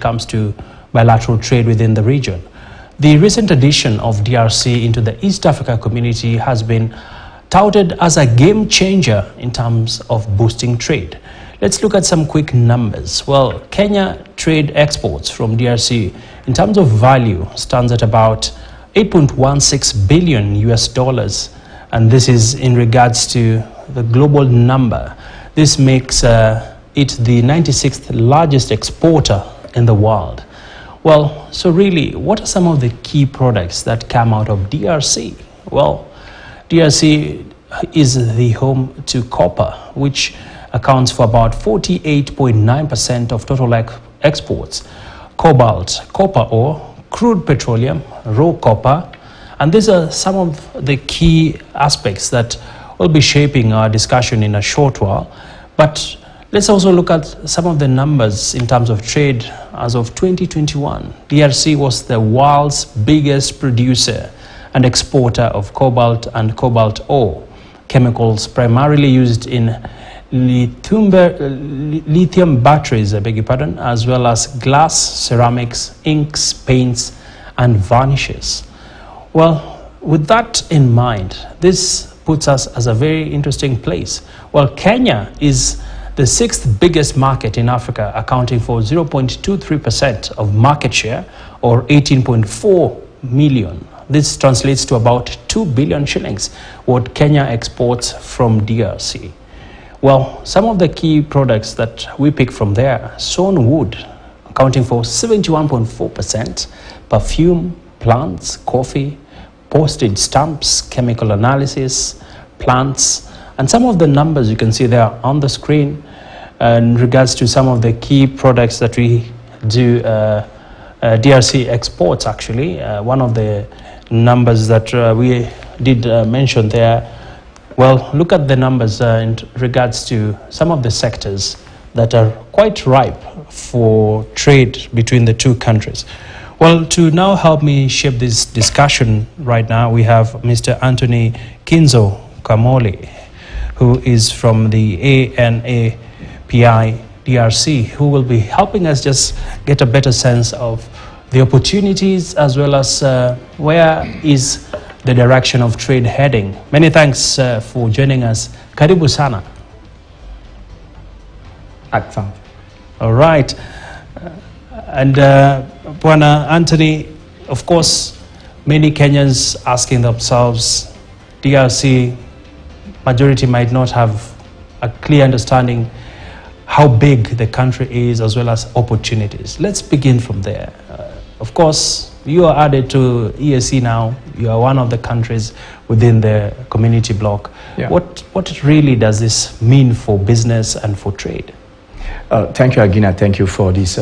comes to bilateral trade within the region. The recent addition of DRC into the East Africa community has been touted as a game changer in terms of boosting trade. Let's look at some quick numbers. Well, Kenya trade exports from DRC in terms of value stands at about 8.16 billion US dollars, and this is in regards to the global number. This makes it the 96th largest exporter in the world. Well, so really, what are some of the key products that come out of DRC? Well, DRC is the home to copper, which accounts for about 48.9% of total exports. Cobalt, copper ore, crude petroleum, raw copper, and these are some of the key aspects that will be shaping our discussion in a short while. But let's also look at some of the numbers in terms of trade. As of 2021, DRC was the world's biggest producer and exporter of cobalt and cobalt ore, chemicals primarily used in lithium batteries, as well as glass, ceramics, inks, paints, and varnishes. Well, with that in mind, this puts us as a very interesting place. Well, Kenya is the 6th biggest market in Africa, accounting for 0.23% of market share, or 18.4 million. This translates to about 2 billion shillings, what Kenya exports from DRC. Well, some of the key products that we pick from there: sawn wood, accounting for 71.4%, perfume, plants, coffee, postage stamps, chemical analysis, plants, and some of the numbers you can see there on the screen in regards to some of the key products that we do. DRC exports, actually, one of the numbers that we did mention there. Well, look at the numbers in regards to some of the sectors that are quite ripe for trade between the two countries. Well, to now help me shape this discussion right now, we have Mr. Anthony Kinzo Kamoli, who is from the ANAPI DRC, who will be helping us just get a better sense of the opportunities as well as where is the direction of trade heading. Many thanks for joining us. Karibu sana. All right. And Bwana Anthony, of course, many Kenyans asking themselves, DRC, majority might not have a clear understanding how big the country is as well as opportunities. Let's begin from there. Of course, you are added to EAC now. You are one of the countries within the community bloc. Yeah. What really does this mean for business and for trade? Thank you, Agina. Thank you for this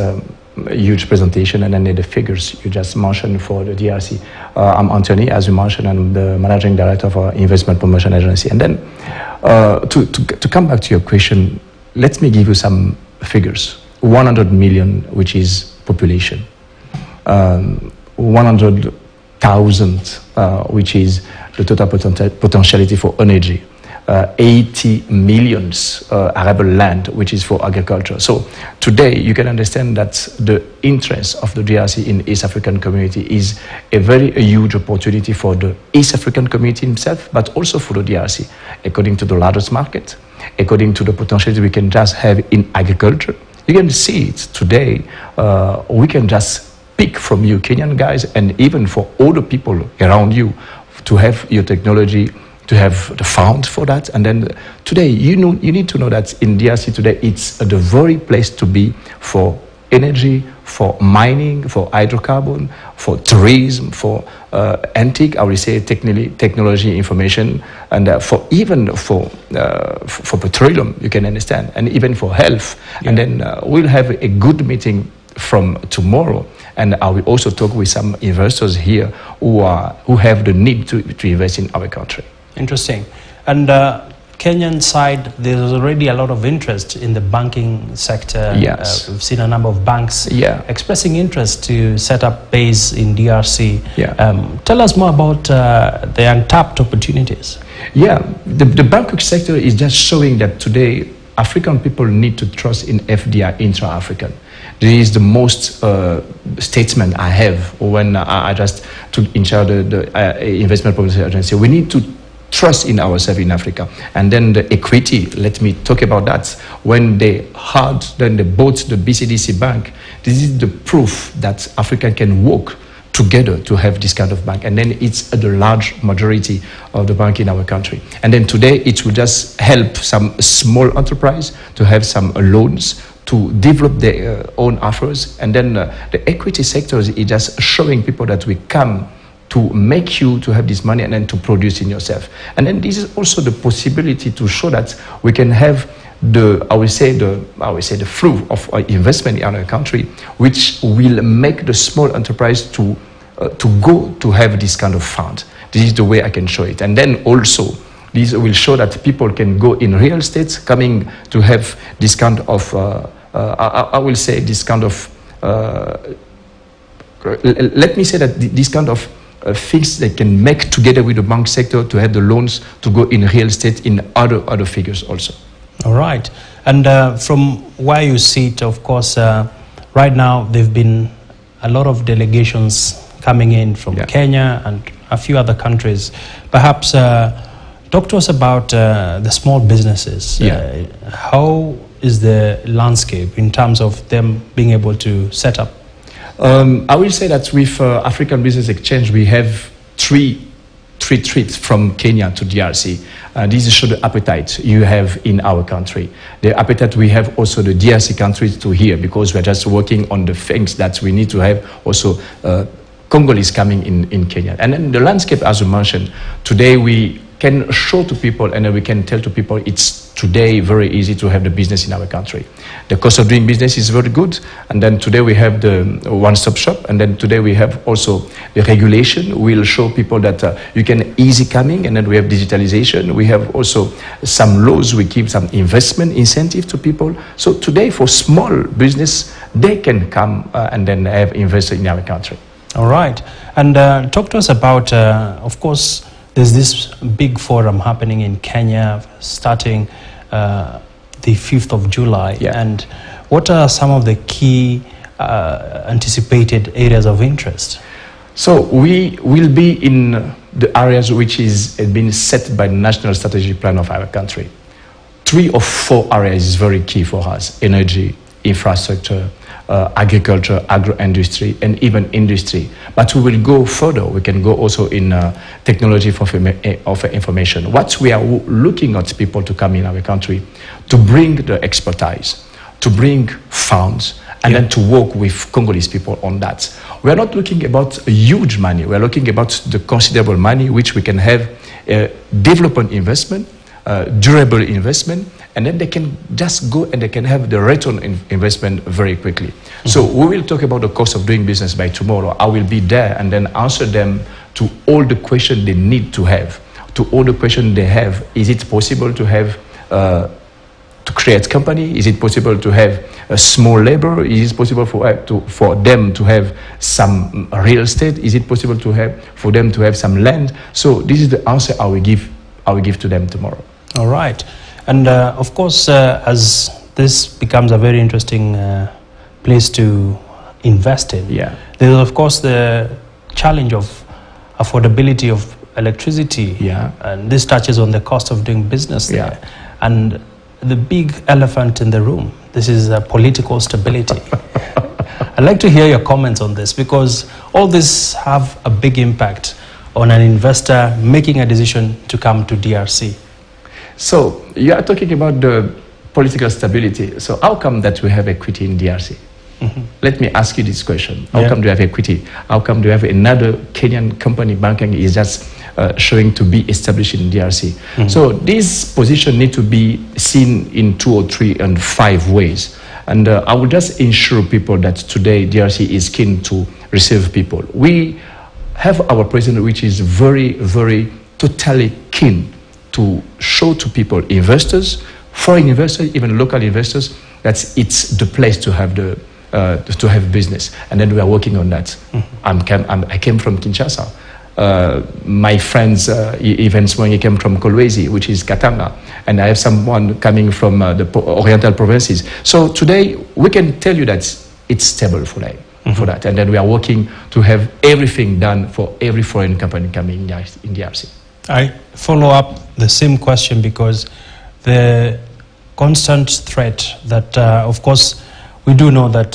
huge presentation and then the figures you just mentioned for the DRC. I'm Anthony, as you mentioned, I'm the Managing Director of our Investment Promotion Agency. And then to come back to your question, let me give you some figures. 100 million, which is population. 100,000, which is the total potentiality for energy. 80 million arable land, which is for agriculture. So today you can understand that the interest of the DRC in East African community is a huge opportunity for the East African community itself, but also for the DRC, according to the largest market, according to the potentiality we can just have in agriculture. You can see it today. We can just pick from you Kenyan guys, and even for all the people around you, to have your technology, to have the fund for that. And then today, you need to know that in DRC today, it's the very place to be for energy, for mining, for hydrocarbon, for tourism, for antique, I would say technology, information, and even for petroleum, you can understand, and even for health. Yeah. And then we'll have a good meeting from tomorrow, and I will also talk with some investors here who have the need to invest in our country. Interesting. And Kenyan side, there's already a lot of interest in the banking sector. Yes. We've seen a number of banks expressing interest to set up base in DRC. Yeah. Tell us more about the untapped opportunities. Yeah, the banking sector is just showing that today African people need to trust in FDI, intra-African. This is the most statement I have when I just took in charge the investment policy agency. We need to trust in ourselves in Africa. And then the equity, let me talk about that. When they bought the BCDC bank, this is the proof that Africa can work together to have this kind of bank. And then it's the large majority of the bank in our country. And then today it will just help some small enterprise to have some loans to develop their own affairs. And then the equity sector is just showing people that we come to make you to have this money and then to produce in yourself. And then this is also the possibility to show that we can have the flow of investment in our country, which will make the small enterprise to go to have this kind of fund. This is the way I can show it. And then also, this will show that people can go in real estate, coming to have this kind of, let me say that this kind of things they can make together with the bank sector to have the loans to go in real estate in other figures also. All right. And from where you sit, of course, right now there have been a lot of delegations coming in from Kenya and a few other countries. Perhaps talk to us about the small businesses. How is the landscape in terms of them being able to set up? I will say that with African Business Exchange, we have three trips from Kenya to DRC. This shows the appetite you have in our country. The appetite we have also the DRC countries to hear, because we're just working on the things that we need to have also Congolese coming in Kenya. And then the landscape, as you mentioned, today we can show to people and then we can tell to people it's today very easy to have the business in our country. The cost of doing business is very good, and then today we have the one-stop shop, and then today we have also the regulation. We'll show people that you can easy coming, and then we have digitalization. We have also some laws, we give some investment incentive to people. So today for small business, they can come and then have invested in our country. All right. And talk to us about, of course, there's this big forum happening in Kenya starting the 5th of July. And what are some of the key anticipated areas of interest? So we will be in the areas which is been set by the National Strategic Plan of our country. 3 or 4 areas is very key for us: energy, infrastructure, agriculture, agro-industry, and even industry. But we will go further. We can go also in technology of information. What we are looking at people to come in our country, to bring the expertise, to bring funds, and then to work with Congolese people on that. We are not looking about huge money. We are looking about the considerable money which we can have development investment, durable investment, and then they can just go and they can have the return on investment very quickly. So we will talk about the cost of doing business by tomorrow. I will be there and then answer them to all the questions they need to have, to all the questions they have. Is it possible to have, to create company? Is it possible to have a small labor? Is it possible for them to have some real estate? Is it possible to have, for them to have some land? So this is the answer I will give to them tomorrow. All right. And of course, as this becomes a very interesting place to invest in, there is of course the challenge of affordability of electricity, and this touches on the cost of doing business there. And the big elephant in the room, this is political stability. I'd like to hear your comments on this, because all this have a big impact on an investor making a decision to come to DRC. So you are talking about the political stability. So how come that we have equity in DRC? Let me ask you this question. How come do you have equity? How come do you have another Kenyan company banking is just showing to be established in DRC? So this position need to be seen in 2 or 3 and 5 ways. And I will just ensure people that today DRC is keen to receive people. We have our president which is very, very totally keen to show to people, investors, foreign investors, even local investors, that it's the place to have the to have business. And then we are working on that. I came from Kinshasa. My friends, even Swangi came from Kolwezi, which is Katanga, and I have someone coming from the Oriental provinces. So today we can tell you that it's stable for that. And then we are working to have everything done for every foreign company coming in DRC. I follow up the same question because the constant threat that, of course, we do know that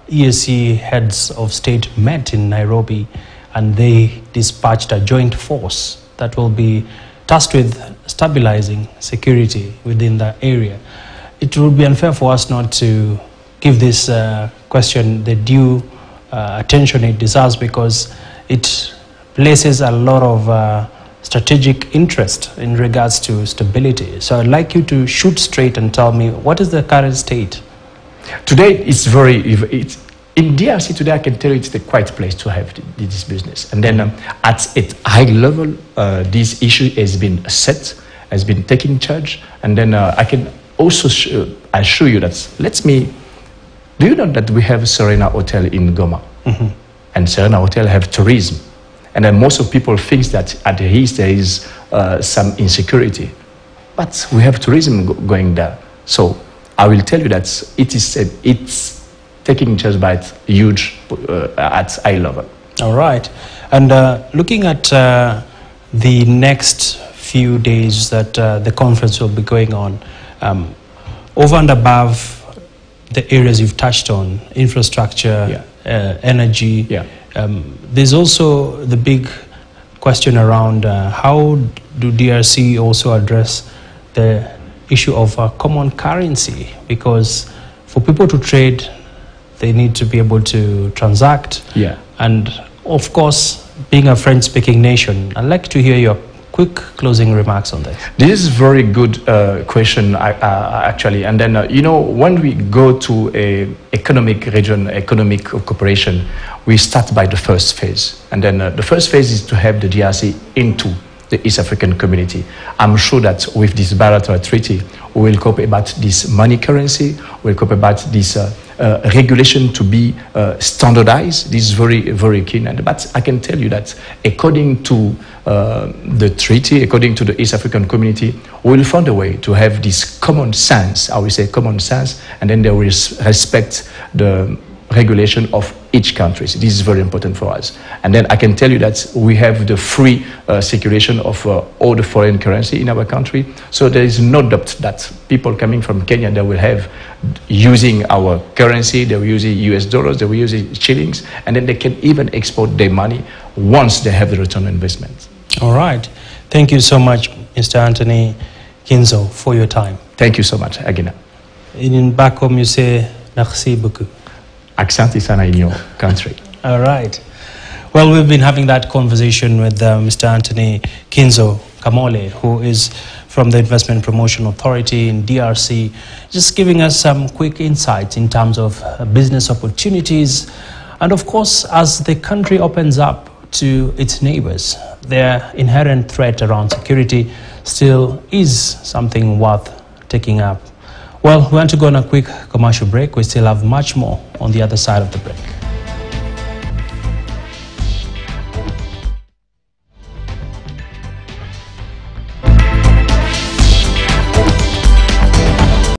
EAC heads of state met in Nairobi and they dispatched a joint force that will be tasked with stabilizing security within the area. It would be unfair for us not to give this question the due attention it deserves, because it places a lot of strategic interest in regards to stability. So I'd like you to shoot straight and tell me, what is the current state? Today, in DRC today, I can tell you it's the quiet place to have this business. And then at a high level, this issue has been set, has been taken charge. And then I can also assure you that, do you know that we have Serena Hotel in Goma? And Serena Hotel have tourism. And then most of people think that at the east there is some insecurity. But we have tourism going there. So I will tell you that it's taking charge by huge at high level. All right. And looking at the next few days that the conference will be going on, over and above the areas you've touched on, infrastructure, energy, there's also the big question around how do DRC also address the issue of common currency, because for people to trade, they need to be able to transact. And of course, being a French-speaking nation, I'd like to hear your quick closing remarks on this. This is a very good question, actually. And then, when we go to an economic region, economic cooperation, we start by the first phase. And then the first phase is to have the DRC into the East African community. I'm sure that with this bilateral treaty, we will cope about this money currency, we'll cope about this regulation to be standardized. This is very, very keen. But I can tell you that according to the treaty, according to the East African community, we will find a way to have this common sense, I will say common sense, and then they will respect the regulation of each country. So this is very important for us. And then I can tell you that we have the free circulation of all the foreign currency in our country. So there is no doubt that people coming from Kenya, they will have using our currency, they will use US dollars, they will use shillings, and then they can even export their money once they have the return on investment. All right. Thank you so much, Mr. Anthony Kinzo, for your time. Thank you so much, Agina. In back home, you say, merci beaucoup. Accent is in your country. All right. Well, we've been having that conversation with Mr. Anthony Kinzo Kamole, who is from the Investment Promotion Authority in DRC, just giving us some quick insights in terms of business opportunities. And of course, as the country opens up to its neighbors, their inherent threat around security still is something worth taking up. Well, we want to go on a quick commercial break. We still have much more on the other side of the break.